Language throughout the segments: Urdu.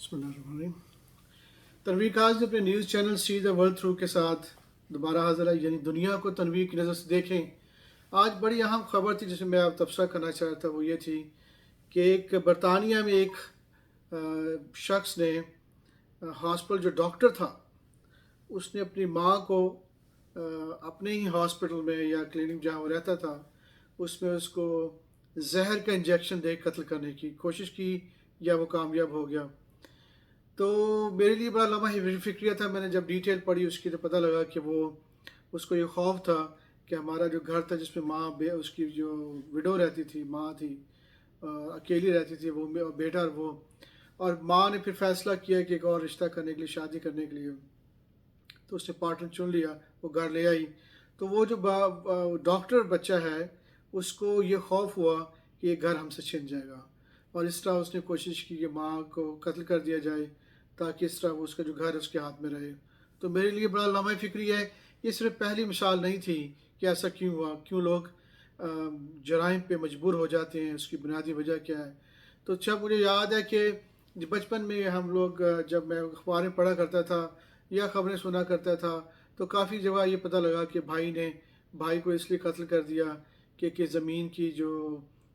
بسم اللہ الرحمن الرحیم۔ تنویر کاظم نے اپنے news channel see the world through کے ساتھ دوبارہ حاضر ہے، یعنی دنیا کو تنویر کی نظر سے دیکھیں۔ آج بڑی اہم خبر تھی جس میں میں آپ تبصرہ کرنا چاہ رہا تھا، وہ یہ تھی کہ ایک برطانیہ میں ایک شخص نے ہاسپٹل جو ڈاکٹر تھا اس نے اپنی ماں کو اپنے ہی ہاسپٹل میں یا کلینک جہاں وہ رہتا تھا اس میں اس کو زہر کا انجیکشن دے قتل کرنے کی کوشش کی یا وہ کامیاب ہو گیا۔ تو میرے لیے بڑا لمحہ فکریہ تھا۔ میں نے جب ڈیٹیل پڑھی اس کی تو پتہ لگا کہ وہ اس کو یہ خوف تھا کہ ہمارا جو گھر تھا جس میں ماں اس کی جو وڈو رہتی تھی، ماں تھی، اکیلی رہتی تھی، وہ بیٹا وہ، اور ماں نے پھر فیصلہ کیا کہ ایک اور رشتہ کرنے کے لیے، شادی کرنے کے لیے، تو اس نے پارٹنر چن لیا، وہ گھر لے آئی۔ تو وہ جو ڈاکٹر بچہ ہے اس کو یہ خوف ہوا کہ یہ گھر ہم سے چھن جائے گا، اور اس طرح اس نے کوشش کی کہ ماں کو قتل کر دیا جائے تاکہ اس طرح وہ اس کا جو گھر ہے اس کے ہاتھ میں رہے۔ تو میرے لیے بڑا لمحہ فکری ہے۔ یہ صرف پہلی مثال نہیں تھی کہ ایسا کیوں ہوا، کیوں لوگ جرائم پہ مجبور ہو جاتے ہیں، اس کی بنیادی وجہ کیا ہے۔ تو جب مجھے یاد ہے کہ بچپن میں ہم لوگ جب میں اخباریں پڑھا کرتا تھا یا خبریں سنا کرتا تھا تو کافی جگہ یہ پتہ لگا کہ بھائی نے بھائی کو اس لیے قتل کر دیا کہ زمین کی جو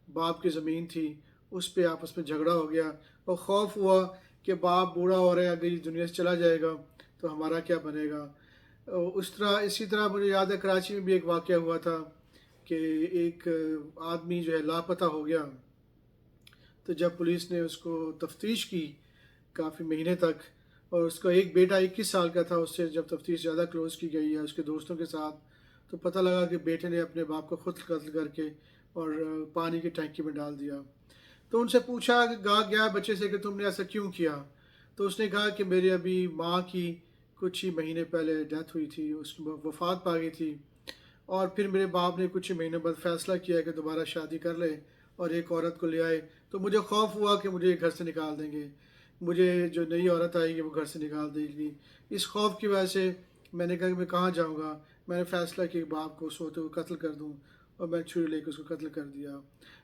باپ کی زمین تھی اس پہ آپس میں جھگڑا ہو گیا، اور خوف ہوا کہ باپ بوڑھا ہو رہا ہے، اگر اس دنیا سے چلا جائے گا تو ہمارا کیا بنے گا۔ اسی طرح مجھے یاد ہے کراچی میں بھی ایک واقعہ ہوا تھا کہ ایک آدمی جو ہے لاپتہ ہو گیا، تو جب پولیس نے اس کو تفتیش کی کافی مہینے تک، اور اس کا ایک بیٹا 21 سال کا تھا، اس سے جب تفتیش زیادہ کلوز کی گئی ہے اس کے دوستوں کے ساتھ، تو پتہ لگا کہ بیٹے نے اپنے باپ کو خود قتل کر کے اور پانی کی ٹینکی میں ڈال دیا۔ تو ان سے پوچھا گیا بچے سے کہ تم نے ایسا کیوں کیا، تو اس نے کہا کہ میرے ابھی ماں کی کچھ ہی مہینے پہلے ڈیتھ ہوئی تھی، اس کی وفات پا گئی تھی، اور پھر میرے باپ نے کچھ ہی مہینے بعد فیصلہ کیا کہ دوبارہ شادی کر لے اور ایک عورت کو لے آئے، تو مجھے خوف ہوا کہ مجھے گھر سے نکال دیں گے، مجھے جو نئی عورت آئے گی وہ گھر سے نکال دے گی۔ اس خوف کی وجہ سے میں نے کہا کہ میں کہاں جاؤں گا، میں نے فیصلہ کیا کہ باپ کو سوتے ہوئے قتل کر دوں، اور میں چھری لے کے اس کو قتل کر دیا۔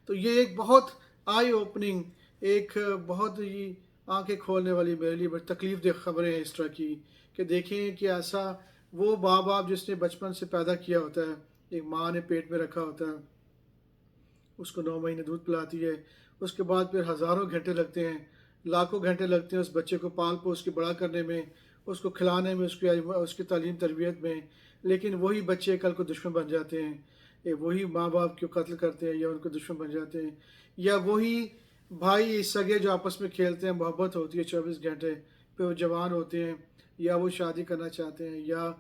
تو یہ ایک بہت آئی اوپننگ، ایک بہت ہی آنکھیں کھولنے والی، میرے لیے بڑی تکلیف دہ خبریں ہیں اس طرح کی، کہ دیکھیں کہ ایسا وہ باپ جس نے بچپن سے پیدا کیا ہوتا ہے، ایک ماں نے پیٹ میں رکھا ہوتا ہے، اس کو 9 مہینے دودھ پلاتی ہے، اس کے بعد پھر ہزاروں گھنٹے لگتے ہیں، لاکھوں گھنٹے لگتے ہیں اس بچے کو پال پوس کے بڑا کرنے میں، اس کو کھلانے میں، اس کی تعلیم تربیت میں، لیکن وہی بچے کل کو دشمن بن جاتے ہیں، وہی ماں باپ کو قتل کرتے ہیں یا ان کو دشمن بن جاتے ہیں، یا وہی بھائی سگے جو آپس میں کھیلتے ہیں، محبت ہوتی ہے 24 گھنٹے، پھر وہ جوان ہوتے ہیں یا وہ شادی کرنا چاہتے ہیں یا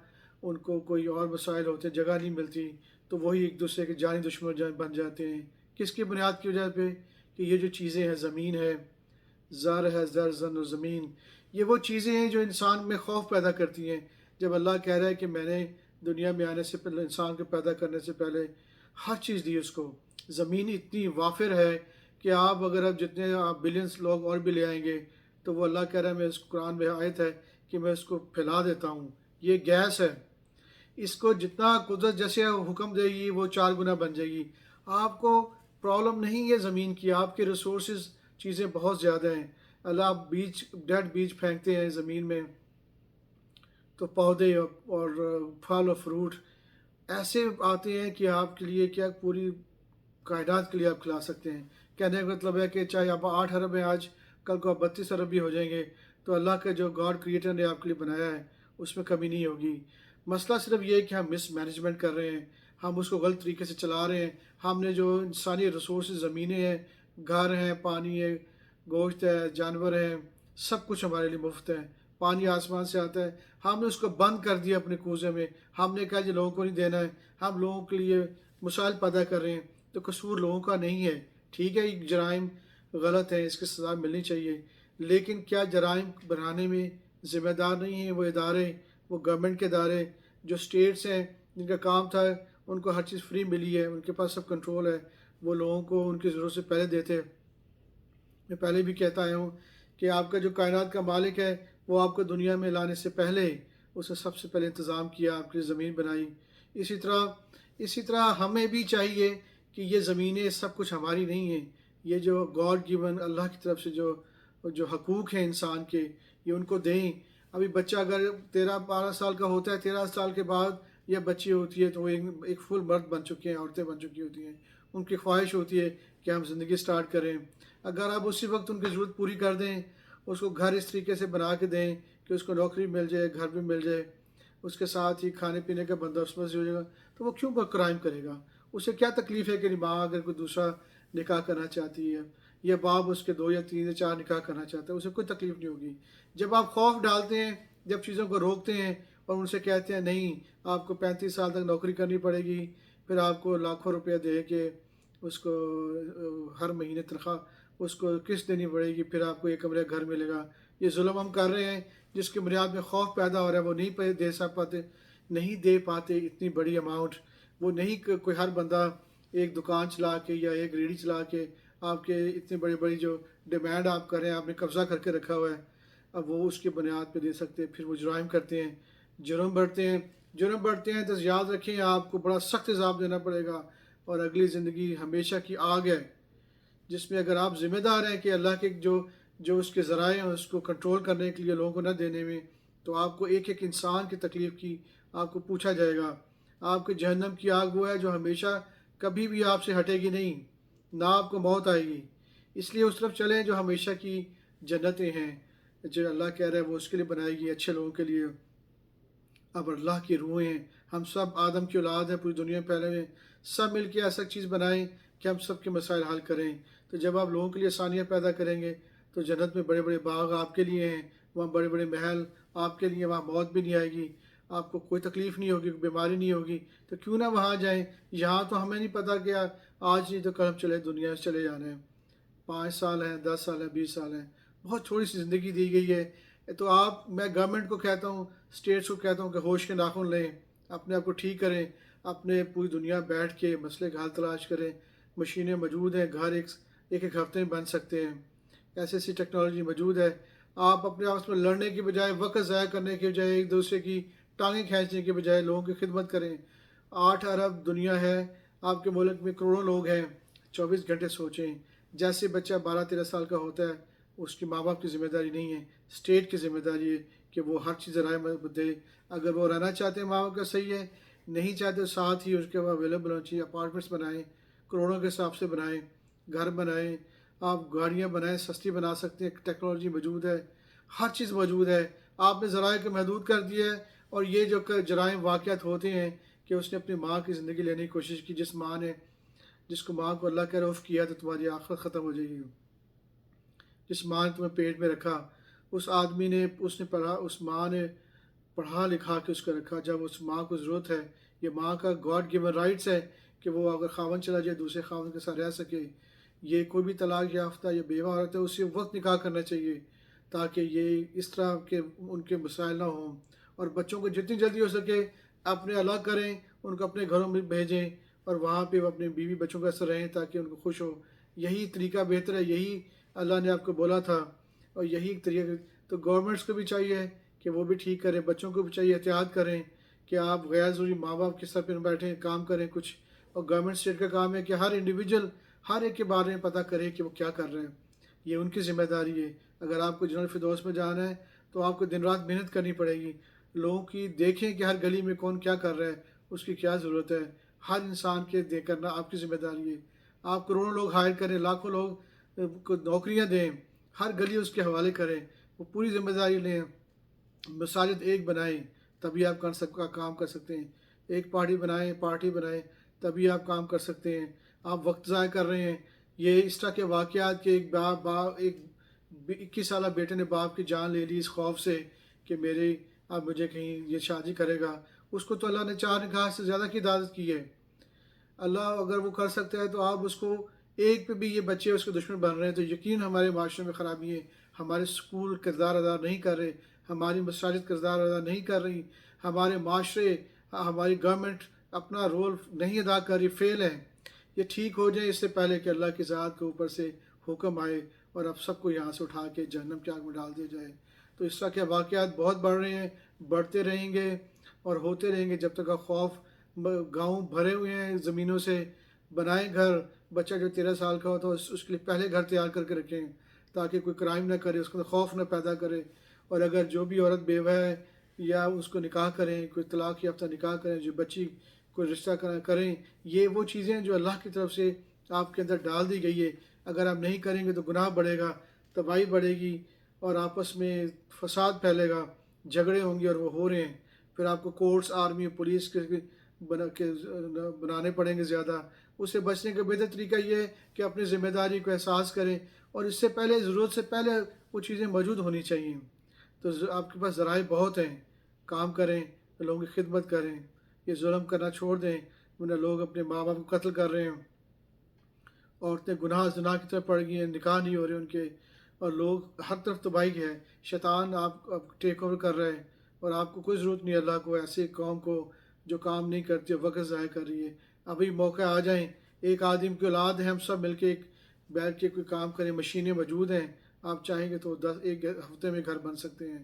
ان کو کوئی اور مسائل ہوتے ہیں، جگہ نہیں ملتی، تو وہی ایک دوسرے کے جانی دشمن بن جاتے ہیں۔ کس کی بنیاد کی وجہ پہ؟ کہ یہ جو چیزیں ہیں، زمین ہے، زر ہے، زر زن و زمین، یہ وہ چیزیں ہیں جو انسان میں خوف پیدا کرتی ہیں۔ جب اللہ کہہ رہا ہے کہ میں نے دنیا میں آنے سے پہلے، انسان کو پیدا کرنے سے پہلے ہر چیز دی اس کو، زمین اتنی وافر ہے کہ اگر اب جتنے آپ بلینس لوگ اور بھی لے آئیں گے تو وہ اللہ کہہ رہا ہے، میں اس قرآن میں آیت ہے کہ میں اس کو پھیلا دیتا ہوں، یہ گیس ہے، اس کو جتنا قدرت جیسے حکم دے گی وہ 4 گنا بن جائے گی۔ آپ کو پرابلم نہیں ہے زمین کی، آپ کے ریسورسز چیزیں بہت زیادہ ہیں۔ اللہ ڈیڈ بیج پھینکتے ہیں زمین میں تو پودے اور پھل اور فروٹ ایسے آتے ہیں کہ آپ کے لیے کیا پوری کائنات کے لیے آپ کھلا سکتے ہیں۔ کہنے کا مطلب ہے کہ چاہے آپ 8 ارب ہیں آج، کل کو آپ 32 ارب بھی ہو جائیں گے، تو اللہ کا جو گاڈ کریٹر نے آپ کے لیے بنایا ہے اس میں کمی نہیں ہوگی۔ مسئلہ صرف یہ ہے کہ ہم مس مینجمنٹ کر رہے ہیں، ہم اس کو غلط طریقے سے چلا رہے ہیں۔ ہم نے جو انسانی ریسورسز، زمینیں ہیں، گھر ہیں، پانی ہے، گوشت ہے، جانور ہیں، سب کچھ ہمارے لیے مفت ہے، پانی آسمان سے آتا ہے، ہم نے اس کو بند کر دیا اپنے کوزے میں، ہم نے کہا یہ لوگوں کو نہیں دینا ہے، ہم لوگوں کے لیے مسائل پیدا کر رہے ہیں۔ تو قصور لوگوں کا نہیں ہے، ٹھیک ہے یہ جرائم غلط ہیں، اس کی سزا ملنی چاہیے، لیکن کیا جرائم بنانے میں ذمہ دار نہیں ہیں وہ ادارے، وہ گورنمنٹ کے ادارے جو سٹیٹس ہیں جن کا کام تھا ان کو ہر چیز فری ملی ہے، ان کے پاس سب کنٹرول ہے، وہ لوگوں کو ان کی ضرورت سے پہلے دیتے۔ میں پہلے بھی کہتا آیا ہوں کہ آپ کا جو کائنات کا مالک ہے وہ آپ کو دنیا میں لانے سے پہلے اس نے سب سے پہلے انتظام کیا، آپ کی زمین بنائی۔ اسی طرح ہمیں بھی چاہیے کہ یہ زمینیں سب کچھ ہماری نہیں ہیں، یہ جو گاڈ گیون اللہ کی طرف سے جو جو حقوق ہیں انسان کے یہ ان کو دیں. ابھی بچہ اگر 13-12 سال کا ہوتا ہے، 13 سال کے بعد یا بچی ہوتی ہے تو وہ ایک فل مرد بن چکے ہیں، عورتیں بن چکی ہوتی ہیں. ان کی خواہش ہوتی ہے کہ ہم زندگی سٹارٹ کریں. اگر آپ اسی وقت ان کی ضرورت پوری کر دیں، اس کو گھر اس طریقے سے بنا کے دیں کہ اس کو نوکری مل جائے، گھر بھی مل جائے، اس کے ساتھ ہی کھانے پینے کا بندوبست ہو جائے گا، تو وہ کیوں کرائم کرے گا؟ اسے کیا تکلیف ہے کہ ماں اگر کوئی دوسرا نکاح کرنا چاہتی ہے یا باپ اس کے 2 یا 3 یا 4 نکاح کرنا چاہتا ہے، اسے کوئی تکلیف نہیں ہوگی. جب آپ خوف ڈالتے ہیں، جب چیزوں کو روکتے ہیں اور ان سے کہتے ہیں نہیں آپ کو 35 سال تک نوکری کرنی پڑے گی، پھر آپ کو لاکھوں روپیہ دے کے اس کو ہر مہینے تنخواہ اس کو قسط دینی پڑے گی، پھر آپ کو ایک کمرے گھر ملے گا. یہ ظلم ہم کر رہے ہیں جس کی بنیاد میں خوف پیدا ہو رہا ہے. وہ نہیں دے پاتے اتنی بڑی اماؤنٹ. وہ نہیں کوئی ہر بندہ ایک دکان چلا کے یا ایک ریڑھی چلا کے آپ کے اتنے بڑی جو ڈیمانڈ آپ کر رہے ہیں، آپ نے قبضہ کر کے رکھا ہوا ہے، اب وہ اس کی بنیاد پہ دے سکتے. پھر وہ جرائم کرتے ہیں، جرم بڑھتے ہیں تو یاد رکھیں آپ کو بڑا سخت عذاب دینا پڑے گا. اور اگلی زندگی ہمیشہ کی آگ ہے جس میں اگر آپ ذمہ دار ہیں کہ اللہ کے جو اس کے ذرائع ہیں اس کو کنٹرول کرنے کے لیے لوگوں کو نہ دینے میں، تو آپ کو ایک ایک انسان کی تکلیف کی آپ کو پوچھا جائے گا. آپ کے جہنم کی آگ وہ ہے جو ہمیشہ کبھی بھی آپ سے ہٹے گی نہیں، نہ آپ کو موت آئے گی. اس لیے اس طرف چلیں جو ہمیشہ کی جنتیں ہیں، جو اللہ کہہ رہا ہے وہ اس کے لیے بنائی گئی اچھے لوگوں کے لیے. اب اللہ کی روحیں ہیں، ہم سب آدم کی اولاد ہیں، پوری دنیا میں پھیلے ہوئے ہیں، سب مل کے ایسا چیز بنائیں کہ ہم سب کے مسائل حل کریں. تو جب آپ لوگوں کے لیے آسانیاں پیدا کریں گے تو جنت میں بڑے بڑے باغ آپ کے لیے ہیں، وہاں بڑے بڑے محل آپ کے لیے، وہاں موت بھی نہیں آئے گی، آپ کو کوئی تکلیف نہیں ہوگی، کوئی بیماری نہیں ہوگی. تو کیوں نہ وہاں جائیں؟ یہاں تو ہمیں نہیں پتہ کہ آج نہیں تو کل ہم دنیا سے چلے جانے ہیں. 5 سال ہیں، 10 سال ہیں، 20 سال ہیں، بہت تھوڑی سی زندگی دی گئی ہے. تو میں گورنمنٹ کو کہتا ہوں، اسٹیٹس کو کہتا ہوں کہ ہوش کے ناخن لیں، اپنے آپ کو ٹھیک کریں، اپنے پوری دنیا بیٹھ کے مسئلے کا حل تلاش کریں. مشینیں موجود ہیں، گھر ایک ہفتے میں بن سکتے ہیں، ایسی ٹیکنالوجی موجود ہے. آپ اپنے آپس میں لڑنے کی بجائے، وقت ضائع کرنے کی بجائے، ایک دوسرے کی ٹانگیں کھینچنے کے بجائے لوگوں کی خدمت کریں. 8 ارب دنیا ہے، آپ کے ملک میں کروڑوں لوگ ہیں. 24 گھنٹے سوچیں. جیسے بچہ 12-13 سال کا ہوتا ہے، اس کی ماں باپ کی ذمہ داری نہیں ہے، اسٹیٹ کی ذمہ داری ہے کہ وہ ہر چیز ذرائع دے. اگر وہ رہنا چاہتے ہیں ماں باپ کا صحیح ہے، نہیں چاہتے ساتھ ہی اس کے اویلیبل ہونی چاہیے. اپارٹمنٹس بنائیں، کروڑوں کے حساب سے بنائیں، گھر بنائیں، آپ گاڑیاں بنائیں، سستی بنا سکتے ہیں، ٹیکنالوجی موجود ہے، ہر چیز موجود ہے. آپ نے ذرائع کو محدود کر دیا ہے. اور یہ جو جرائم واقعات ہوتے ہیں کہ اس نے اپنی ماں کی زندگی لینے کی کوشش کی، جس کو ماں کو اللہ کا رعف کیا تو تمہاری آخرت ختم ہو جائے گی. جس ماں نے تمہیں پیٹ میں رکھا، اس آدمی نے اس نے پڑھا، اس ماں نے پڑھا لکھا کے اس کو رکھا. جب اس ماں کو ضرورت ہے، یہ ماں کا گاڈ گیون رائٹس ہے کہ وہ اگر خاوند چلا جائے دوسرے خاوند کے ساتھ رہ سکے. یہ کوئی بھی طلاق یافتہ یا بیوہ عورت ہے، اسی وقت نکاح کرنا چاہیے تاکہ یہ اس طرح کے ان کے مسائل نہ ہوں. اور بچوں کو جتنی جلدی ہو سکے اپنے الگ کریں، ان کو اپنے گھروں میں بھیجیں اور وہاں پہ وہ اپنے بیوی بچوں کے ساتھ رہیں تاکہ ان کو خوش ہو. یہی طریقہ بہتر ہے، یہی اللہ نے آپ کو بولا تھا اور یہی طریقہ. تو گورنمنٹس کو بھی چاہیے کہ وہ بھی ٹھیک کریں، بچوں کو بھی چاہیے احتیاط کریں کہ آپ غیر ضروری ماں باپ کے سر پہ بیٹھیں، کام کریں کچھ. اور گورنمنٹ اسٹیٹ کا کام ہے کہ ہر انڈیویجول ہر ایک کے بارے میں پتہ کرے کہ وہ کیا کر رہے ہیں. یہ ان کی ذمہ داری ہے. اگر آپ کو جنرل فردوس میں جانا ہے تو آپ کو دن رات محنت کرنی پڑے گی. لوگوں کی دیکھیں کہ ہر گلی میں کون کیا کر رہا ہے، اس کی کیا ضرورت ہے. ہر انسان کے دیکھ کرنا آپ کی ذمہ داری ہے. آپ کروڑوں لوگ ہائر کریں، لاکھوں لوگ کو نوکریاں دیں، ہر گلی اس کے حوالے کریں، وہ پوری ذمہ داری لیں. مساجد ایک بنائیں تبھی آپ کام کر سکتے ہیں. ایک پارٹی بنائیں تبھی آپ کام کر سکتے ہیں. آپ وقت ضائع کر رہے ہیں. یہ اس طرح کے واقعات کہ ایک 21 سالہ بیٹے نے باپ کی جان لے لی اس خوف سے کہ اب مجھے کہیں یہ شادی کرے گا. اس کو تو اللہ نے 4 نکاح سے زیادہ کی عدالت کی ہے. اللہ اگر وہ کر سکتا ہے تو آپ اس کو ایک پہ بھی یہ بچے اس کے دشمن بن رہے ہیں تو یقین ہمارے معاشرے میں خرابی ہے. ہمارے اسکول کردار ادا نہیں کر رہے، ہماری مساجد کردار ادا نہیں کر رہی، ہمارے معاشرے، ہماری گورنمنٹ اپنا رول نہیں ادا کر رہی، فیل ہے. یہ ٹھیک ہو جائے اس سے پہلے کہ اللہ کی ذات کے اوپر سے حکم آئے اور اب سب کو یہاں سے اٹھا کے جہنم کی آگ میں ڈال دیا جائے. تو اس طرح کے واقعات بہت بڑھ رہے ہیں، بڑھتے رہیں گے اور ہوتے رہیں گے جب تک خوف. گاؤں بھرے ہوئے ہیں زمینوں سے. بنائیں گھر. بچہ جو 13 سال کا ہوتا ہے اس کے لیے پہلے گھر تیار کر کے رکھیں. تاکہ کوئی کرائم نہ کرے، اس کو خوف نہ پیدا کرے. اور اگر جو بھی عورت بیوہ ہے یا اس کو نکاح کریں، کوئی طلاق یافتہ نکاح کریں، جو بچی کوئی رشتہ کریں، یہ وہ چیزیں جو اللہ کی طرف سے آپ کے اندر ڈال دی گئی ہے. اگر آپ نہیں کریں گے تو گناہ بڑھے گا، تباہی بڑھے گی، اور آپس میں فساد پھیلے گا، جھگڑے ہوں گے، اور وہ ہو رہے ہیں. پھر آپ کو کورٹس، آرمی، پولیس کے بنانے پڑیں گے زیادہ. اس سے بچنے کا بہتر طریقہ یہ ہے کہ اپنی ذمہ داری کو احساس کریں، اور اس سے پہلے، ضرورت سے پہلے وہ چیزیں موجود ہونی چاہیے. تو آپ کے پاس ذرائع بہت ہیں، کام کریں، لوگوں کی خدمت کریں، یہ ظلم کرنا چھوڑ دیں. ورنہ لوگ اپنے ماں باپ کو قتل کر رہے ہیں، عورتیں گناہ زنا کی طرف پڑ گئی ہیں، نکاح نہیں ہو رہے ان کے، اور لوگ ہر طرف تباہی ہے. شیطان آپ ٹیک اوور کر رہے ہیں، اور آپ کو کوئی ضرورت نہیں اللہ کو ایسے قوم کو جو کام نہیں کرتی، وقت ضائع کر رہی ہے. ابھی موقع آ جائیں، ایک آدمی کی اولاد ہے، ہم سب مل کے ایک بیٹھ کے کوئی کام کریں، مشینیں موجود ہیں، آپ چاہیں گے تو ایک ہفتے میں گھر بن سکتے ہیں.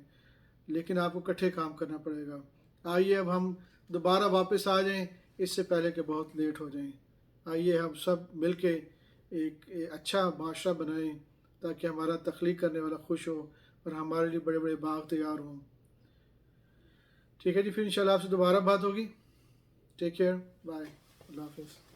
لیکن آپ کو اکٹھے کام کرنا پڑے گا. آئیے اب ہم دوبارہ واپس آ جائیں، اس سے پہلے کہ بہت لیٹ ہو جائیں. آئیے ہم سب مل کے ایک اچھا معاشرہ بنائیں، تاکہ ہمارا تخلیق کرنے والا خوش ہو اور ہمارے لیے بڑے بڑے باغ تیار ہوں. ٹھیک ہے جی، پھر انشاءاللہ آپ سے دوبارہ بات ہوگی. ٹیک کیئر، بائے، اللہ حافظ.